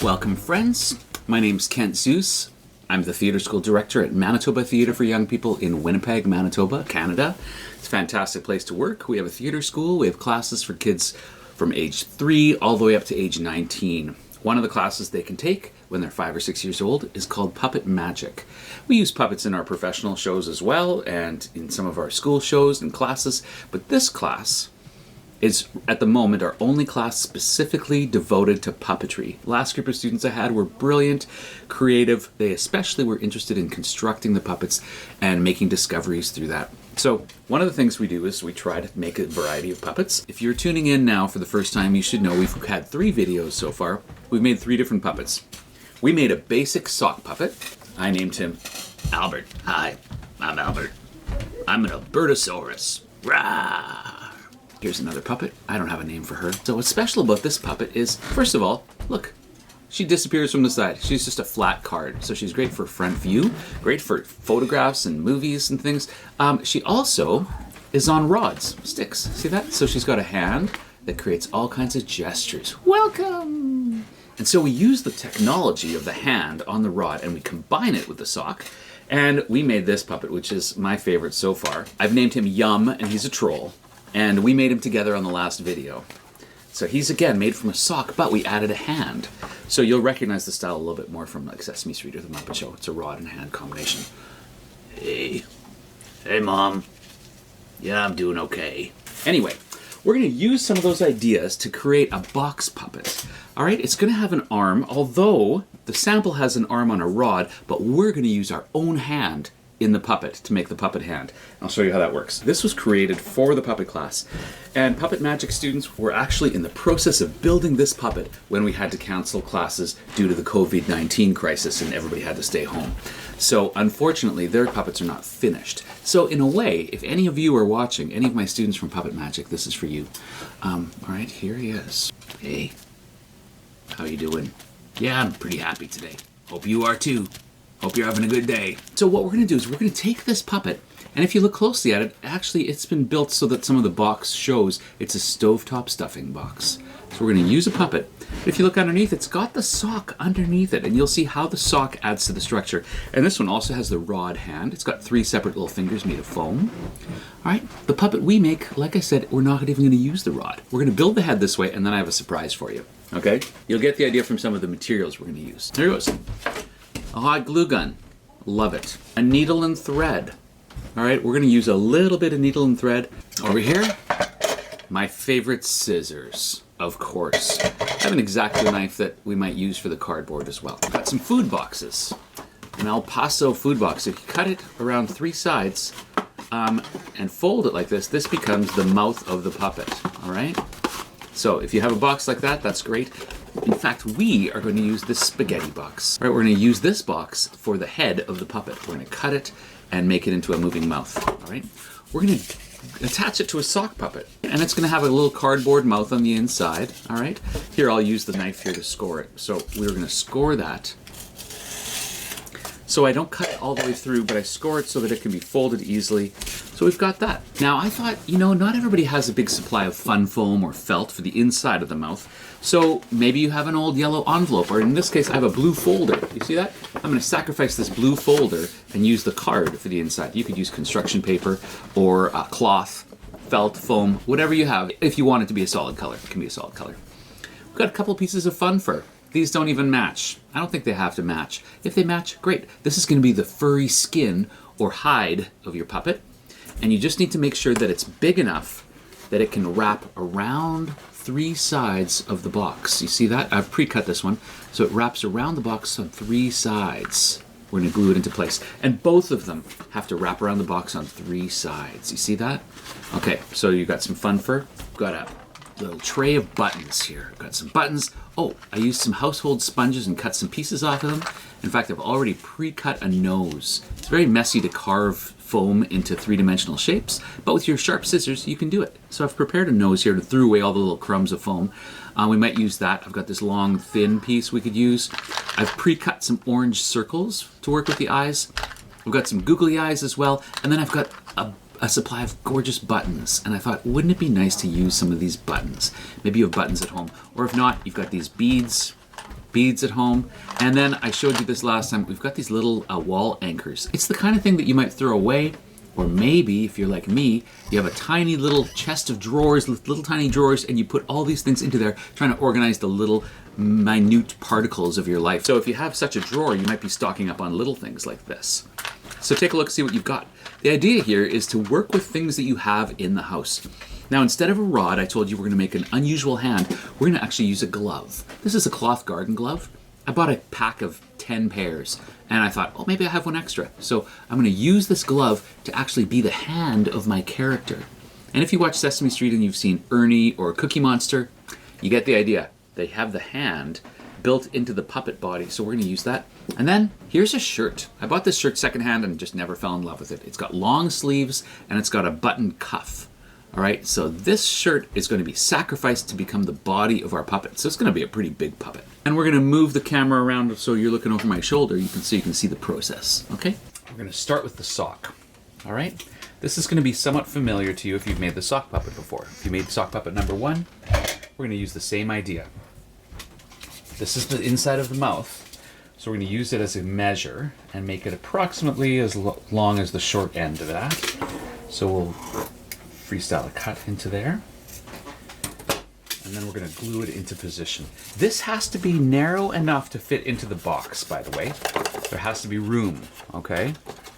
Welcome, friends. My name's Kent Zeus. I'm the theatre school director at Manitoba Theatre for Young People in Winnipeg, Manitoba, Canada. It's a fantastic place to work. We have a theatre school. We have classes for kids from age 3 all the way up to age 19. One of the classes they can take when they're 5 or 6 years old is called Puppet Magic. We use puppets in our professional shows as well and in some of our school shows and classes, but this class is at the moment our only class specifically devoted to puppetry. Last group of students I had were brilliant, creative. They especially were interested in constructing the puppets and making discoveries through that. So one of the things we do is we try to make a variety of puppets. If you're tuning in now for the first time, you should know we've had 3 videos so far. We've made 3 different puppets. We made a basic sock puppet. I named him Albert. Hi, I'm Albert. I'm an Albertosaurus. Rah! Here's another puppet. I don't have a name for her. So what's special about this puppet is, first of all, look, she disappears from the side. She's just a flat card. So she's great for front view, great for photographs and movies and things. She also is on rods, sticks. See that? So she's got a hand that creates all kinds of gestures. Welcome! And so we use the technology of the hand on the rod and we combine it with the sock. And we made this puppet, which is my favorite so far. I've named him Yum, and he's a troll. And we made him together on the last video. So he's again made from a sock, but we added a hand. So you'll recognize the style a little bit more from like Sesame Street or The Muppet Show. It's a rod and hand combination. Hey. Hey, Mom. Yeah, I'm doing okay. Anyway, we're going to use some of those ideas to create a box puppet. All right, it's going to have an arm, although the sample has an arm on a rod, but we're going to use our own hand in the puppet to make the puppet hand. I'll show you how that works. This was created for the puppet class, and Puppet Magic students were actually in the process of building this puppet when we had to cancel classes due to the COVID-19 crisis and everybody had to stay home. So unfortunately, their puppets are not finished. So in a way, if any of you are watching, any of my students from Puppet Magic, this is for you. All right, here he is. Hey, how you doing? Yeah, I'm pretty happy today. Hope you are too. Hope you're having a good day. So what we're going to do is we're going to take this puppet, and if you look closely at it, actually it's been built so that some of the box shows it's a stovetop stuffing box. So we're going to use a puppet. If you look underneath, it's got the sock underneath it, and you'll see how the sock adds to the structure. And this one also has the rod hand. It's got 3 separate little fingers made of foam. All right, the puppet we make, like I said, we're not even going to use the rod. We're going to build the head this way, and then I have a surprise for you. Okay? You'll get the idea from some of the materials we're going to use. Here goes. A hot glue gun. Love it. A needle and thread. All right, we're going to use a little bit of needle and thread. Over here, my favorite scissors, of course. I have an X-Acto knife that we might use for the cardboard as well. Got some food boxes. An El Paso food box. If you cut it around 3 sides and fold it like this, this becomes the mouth of the puppet. All right? So if you have a box like that, that's great. In fact, we are going to use this spaghetti box. All right, we're going to use this box for the head of the puppet. We're going to cut it and make it into a moving mouth. All right, we're going to attach it to a sock puppet, and it's going to have a little cardboard mouth on the inside. All right, here I'll use the knife here to score it. So we're going to score that. So I don't cut it all the way through, but I score it so that it can be folded easily. So we've got that. Now I thought, you know, not everybody has a big supply of fun foam or felt for the inside of the mouth. So maybe you have an old yellow envelope, or in this case I have a blue folder. You see that? I'm going to sacrifice this blue folder and use the card for the inside. You could use construction paper or cloth, felt, foam, whatever you have. If you want it to be a solid color, it can be a solid color. We've got a couple pieces of fun fur. These don't even match. I don't think they have to match. If they match, great. This is going to be the furry skin or hide of your puppet. And you just need to make sure that it's big enough that it can wrap around 3 sides of the box. You see that? I've pre-cut this one. So it wraps around the box on 3 sides. We're going to glue it into place. And both of them have to wrap around the box on 3 sides. You see that? Okay, so you got some fun fur. Got a little tray of buttons here. Got some buttons. Oh, I used some household sponges and cut some pieces off of them. In fact, I've already pre-cut a nose. It's very messy to carve foam into 3-dimensional shapes, but with your sharp scissors, you can do it. So I've prepared a nose here to throw away all the little crumbs of foam. We might use that. I've got this long, thin piece we could use. I've pre-cut some orange circles to work with the eyes. We've got some googly eyes as well, and then I've got a supply of gorgeous buttons, and I thought, wouldn't it be nice to use some of these buttons? Maybe you have buttons at home, or if not, you've got these beads beads at home. And then I showed you this last time. We've got these little wall anchors. It's the kind of thing that you might throw away, or maybe if you're like me, you have a tiny little chest of drawers, little tiny drawers, and you put all these things into there, trying to organize the little minute particles of your life. So if you have such a drawer, you might be stocking up on little things like this. So take a look, see what you've got. The idea here is to work with things that you have in the house. Now, instead of a rod, I told you we're going to make an unusual hand. We're going to actually use a glove. This is a cloth garden glove. I bought a pack of 10 pairs, and I thought, oh, maybe I have one extra. So I'm going to use this glove to actually be the hand of my character. And if you watch Sesame Street and you've seen Ernie or Cookie Monster, you get the idea. They have the hand built into the puppet body, so we're going to use that. And then here's a shirt. I bought this shirt secondhand and just never fell in love with it. It's got long sleeves and it's got a button cuff. All right, so this shirt is going to be sacrificed to become the body of our puppet. So it's going to be a pretty big puppet. And we're going to move the camera around so you're looking over my shoulder. You can see the process, okay? We're going to start with the sock, all right? This is going to be somewhat familiar to you if you've made the sock puppet before. If you made sock puppet number 1, we're going to use the same idea. This is the inside of the mouth, so we're going to use it as a measure and make it approximately as long as the short end of that. So we'll freestyle a cut into there, and then we're going to glue it into position. This has to be narrow enough to fit into the box, by the way. There has to be room, okay?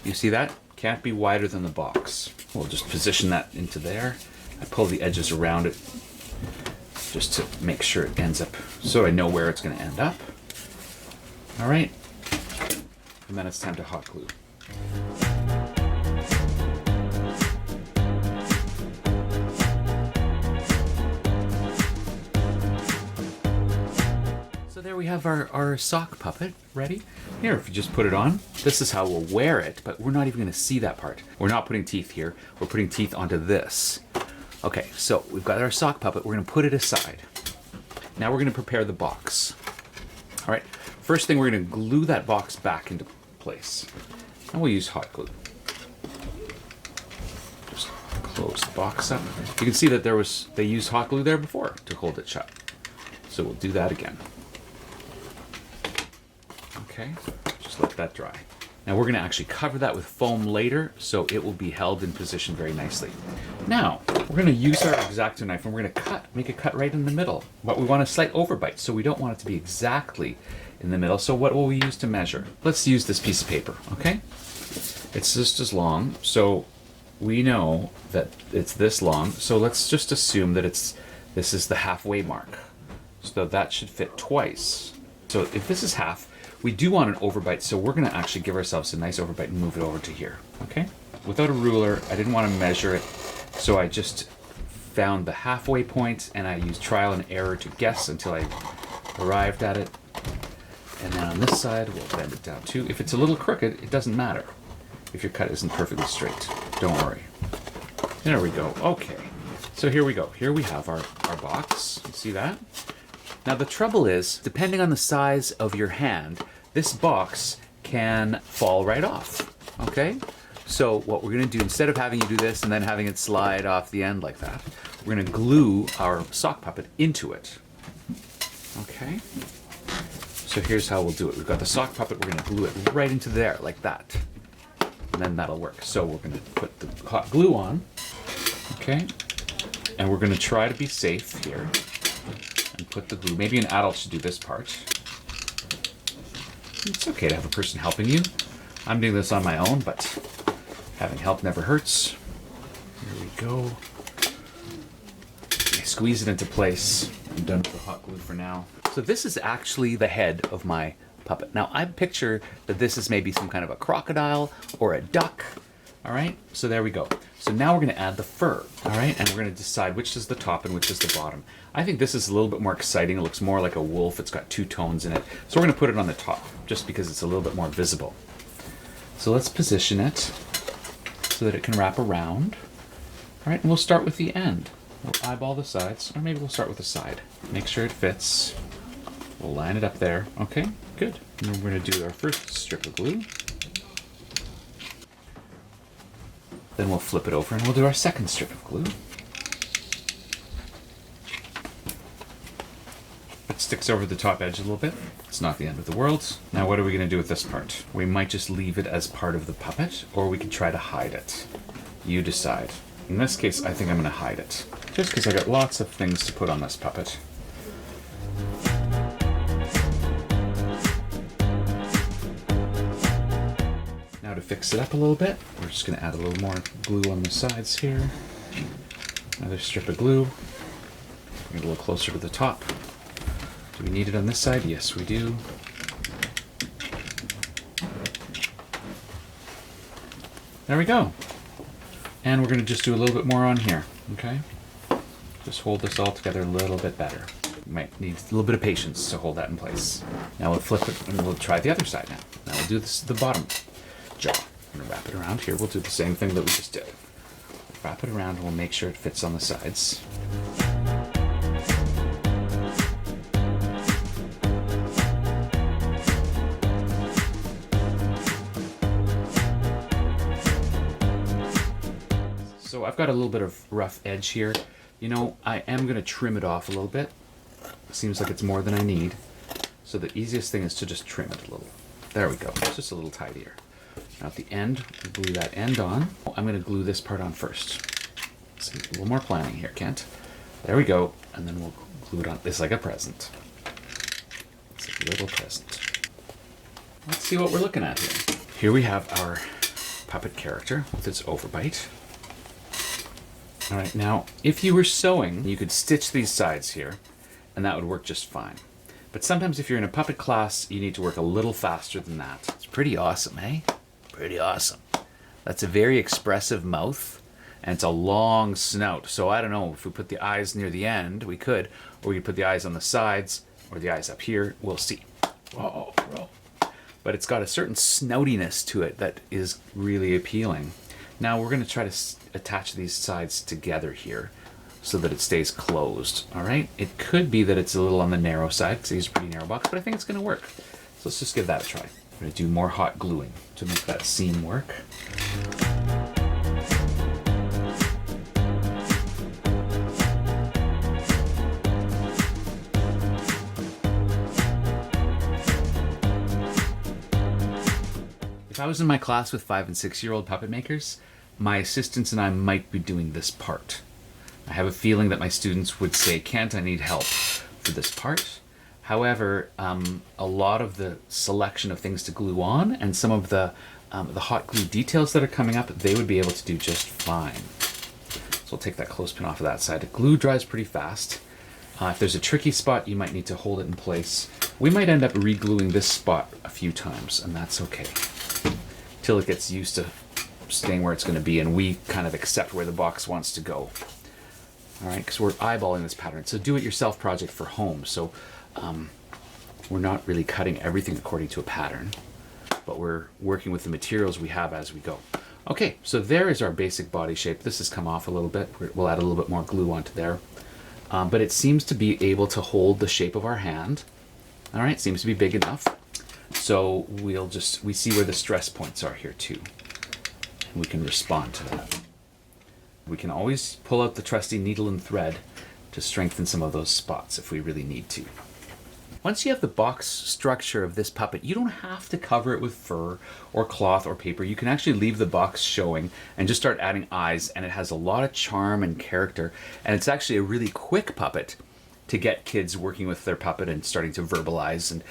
You see that? Can't be wider than the box. We'll just position that into there. I pull the edges around it just to make sure it ends up, so I know where it's going to end up. All right, and then it's time to hot glue. So there we have our sock puppet ready. Here, if you just put it on, this is how we'll wear it, but we're not even going to see that part. We're not putting teeth here. We're putting teeth onto this. Okay, so we've got our sock puppet. We're going to put it aside. Now we're going to prepare the box. All right, first thing, we're going to glue that box back into place. And we'll use hot glue. Just close the box up. You can see that they used hot glue there before to hold it shut. So we'll do that again. Okay, just let that dry. Now we're going to actually cover that with foam later, so it will be held in position very nicely. Now, we're going to use our X-Acto knife and we're going to make a cut right in the middle. But we want a slight overbite, so we don't want it to be exactly in the middle. So what will we use to measure? Let's use this piece of paper, okay? It's just as long, so we know that it's this long. So let's just assume that this is the halfway mark. So that should fit twice. So if this is half, we do want an overbite, so we're going to actually give ourselves a nice overbite and move it over to here, okay? Without a ruler, I didn't want to measure it, so I just found the halfway point and I used trial and error to guess until I arrived at it. And then on this side, we'll bend it down too. If it's a little crooked, it doesn't matter. If your cut isn't perfectly straight, don't worry. There we go, okay. So here we go. Here we have our box, you see that? Now the trouble is, depending on the size of your hand, this box can fall right off, okay? So what we're going to do, instead of having you do this and then having it slide off the end like that, we're going to glue our sock puppet into it, okay? So here's how we'll do it. We've got the sock puppet, we're going to glue it right into there like that, and then that'll work. So we're going to put the hot glue on, okay? And we're going to try to be safe here. And put the glue. Maybe an adult should do this part. It's okay to have a person helping you. I'm doing this on my own, but having help never hurts. Here we go. Okay, squeeze it into place. I'm done with the hot glue for now. So this is actually the head of my puppet. Now I picture that this is maybe some kind of a crocodile or a duck. All right, so there we go. So now we're going to add the fur, all right? And we're going to decide which is the top and which is the bottom. I think this is a little bit more exciting. It looks more like a wolf. It's got 2 tones in it. So we're going to put it on the top just because it's a little bit more visible. So let's position it so that it can wrap around. All right, and we'll start with the end. We'll eyeball the sides, or maybe we'll start with the side. Make sure it fits. We'll line it up there. Okay, good. And then we're going to do our first strip of glue. Then we'll flip it over and we'll do our second strip of glue. it sticks over the top edge a little bit. It's not the end of the world. Now what are we going to do with this part? We might just leave it as part of the puppet, or we could try to hide it. You decide. In this case, I think I'm going to hide it, just because I got lots of things to put on this puppet. Now to fix it up a little bit, we're just going to add a little more glue on the sides here. Another strip of glue. Get a little closer to the top. Do we need it on this side? Yes, we do. There we go. And we're going to just do a little bit more on here, okay? Just hold this all together a little bit better. You might need a little bit of patience to hold that in place. Now we'll flip it and we'll try the other side now. Now we'll do this the bottom jaw. I'm going to wrap it around here. We'll do the same thing that we just did. Wrap it around and we'll make sure it fits on the sides. So I've got a little bit of rough edge here. You know, I am going to trim it off a little bit. It seems like it's more than I need. So the easiest thing is to just trim it a little. There we go. It's just a little tidier. Now at the end, glue that end on. I'm going to glue this part on first. So a little more planning here, Kent. There we go. And then we'll glue it on. It's like a present. It's a little present. Let's see what we're looking at here. Here we have our puppet character with its overbite. All right, now, if you were sewing, you could stitch these sides here, and that would work just fine. But sometimes if you're in a puppet class, you need to work a little faster than that. It's pretty awesome, eh? Pretty awesome. That's a very expressive mouth, and it's a long snout. So I don't know, if we put the eyes near the end, we could, or we could put the eyes on the sides, or the eyes up here, we'll see. Whoa, bro. But it's got a certain snoutiness to it that is really appealing. Now we're going to try to attach these sides together here so that it stays closed. All right. It could be that it's a little on the narrow side because it's a pretty narrow box, but I think it's going to work. So let's just give that a try. I'm going to do more hot gluing to make that seam work. If I was in my class with 5- and 6-year-old puppet makers, my assistants and I might be doing this part. I have a feeling that my students would say, Kent, I need help for this part. However, a lot of the selection of things to glue on and some of the hot glue details that are coming up, they would be able to do just fine. So I'll take that clothespin off of that side. The glue dries pretty fast. If there's a tricky spot, you might need to hold it in place. We might end up re-gluing this spot a few times, and that's okay. Till it gets used to staying where it's going to be and we kind of accept where the box wants to go. All right, because we're eyeballing this pattern. It's a do-it-yourself project for home, so we're not really cutting everything according to a pattern, but we're working with the materials we have as we go. Okay, so there is our basic body shape. This has come off a little bit. We'll add a little bit more glue onto there, but it seems to be able to hold the shape of our hand. All right, seems to be big enough. So we see where the stress points are here too. We can respond to that. We can always pull out the trusty needle and thread to strengthen some of those spots if we really need to. Once you have the box structure of this puppet, you don't have to cover it with fur or cloth or paper. You can actually leave the box showing and just start adding eyes, and it has a lot of charm and character, and it's actually a really quick puppet to get kids working with their puppet and starting to verbalize and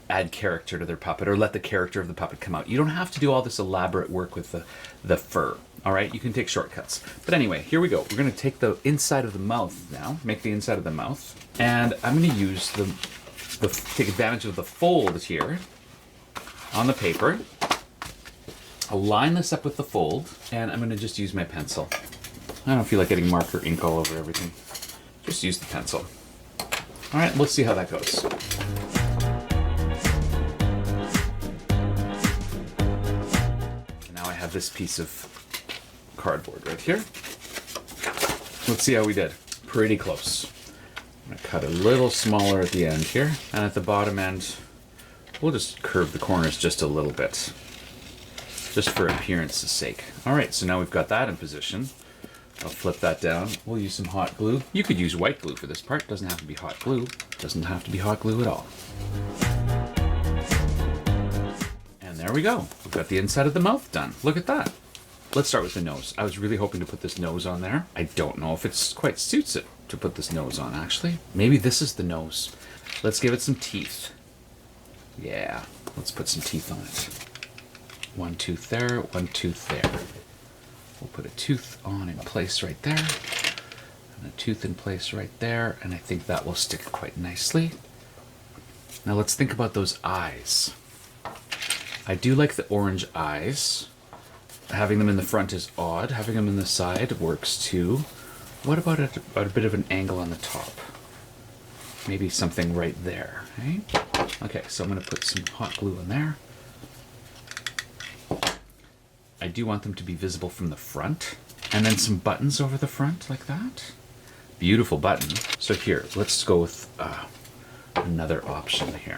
add character to their puppet or let the character of the puppet come out. You don't have to do all this elaborate work with the fur, all right? You can take shortcuts. But anyway, here we go. We're gonna take the inside of the mouth now, make the inside of the mouth, and I'm gonna use take advantage of the fold here on the paper. I'll line this up with the fold, and I'm gonna just use my pencil. I don't feel like getting marker ink all over everything. Just use the pencil. All right, let's see how that goes. This piece of cardboard right here. Let's see how we did. Pretty close. I'm gonna cut a little smaller at the end here, and at the bottom end, we'll just curve the corners just a little bit, just for appearance's sake. All right, so now we've got that in position. I'll flip that down. We'll use some hot glue. You could use white glue for this part. Doesn't have to be hot glue. Doesn't have to be hot glue at all. And there we go. We've got the inside of the mouth done. Look at that. Let's start with the nose. I was really hoping to put this nose on there. I don't know if it quite suits it to put this nose on, actually. Maybe this is the nose. Let's give it some teeth. Yeah, let's put some teeth on it. One tooth there, one tooth there. We'll put a tooth on in place right there, and a tooth in place right there, and I think that will stick quite nicely. Now let's think about those eyes. I do like the orange eyes. Having them in the front is odd. Having them in the side works too. What about a bit of an angle on the top? Maybe something right there, eh? Okay, so I'm going to put some hot glue in there. I do want them to be visible from the front. And then some buttons over the front like that. Beautiful button. So here, let's go with another option here.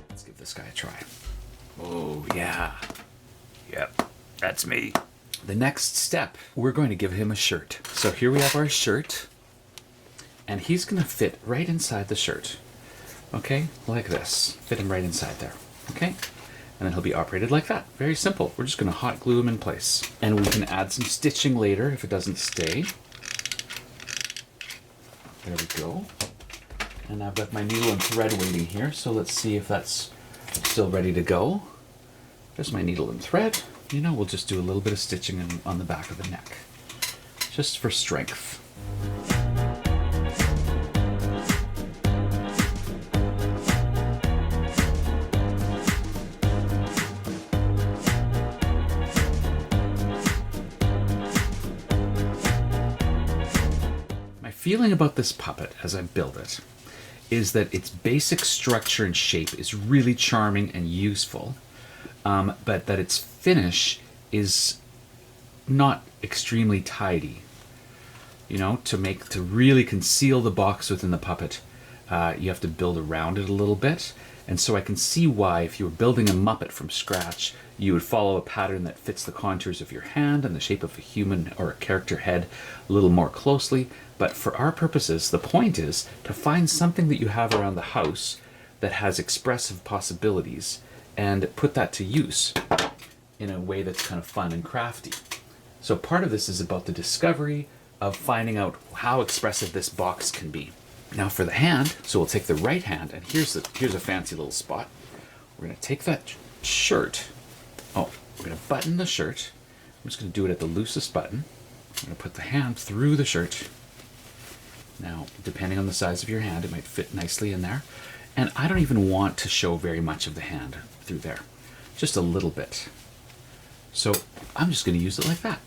Let's give this guy a try. Oh, yeah. Yep, that's me. The next step, we're going to give him a shirt. So here we have our shirt, and he's going to fit right inside the shirt. Okay, like this. Fit him right inside there. Okay, and then he'll be operated like that. Very simple. We're just going to hot glue him in place. And we can add some stitching later if it doesn't stay. There we go. And I've got my needle and thread waiting here, so let's see if that's still ready to go. There's my needle and thread. You know, we'll just do a little bit of stitching on the back of the neck, just for strength. My feeling about this puppet as I build it is that its basic structure and shape is really charming and useful. But that its finish is not extremely tidy. You know, to really conceal the box within the puppet, you have to build around it a little bit. And so I can see why, if you were building a Muppet from scratch, you would follow a pattern that fits the contours of your hand and the shape of a human or a character head a little more closely. But for our purposes, the point is to find something that you have around the house that has expressive possibilities and put that to use in a way that's kind of fun and crafty. So part of this is about the discovery of finding out how expressive this box can be. Now for the hand, so we'll take the right hand, and here's a fancy little spot. We're going to take that shirt. Oh, we're going to button the shirt. I'm just going to do it at the loosest button. I'm going to put the hand through the shirt. Now, depending on the size of your hand, it might fit nicely in there. And I don't even want to show very much of the hand through there. Just a little bit. So I'm just going to use it like that.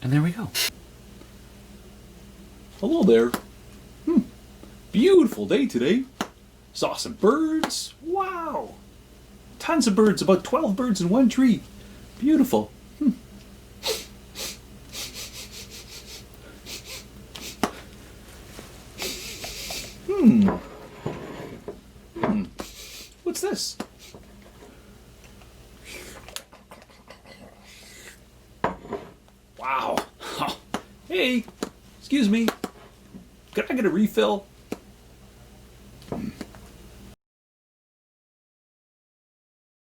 And there we go. Hello there. Beautiful day today. Saw some birds. Wow. Tons of birds, about 12 birds in one tree. Beautiful. What's this? Wow. Hey, excuse me. Could I get a refill?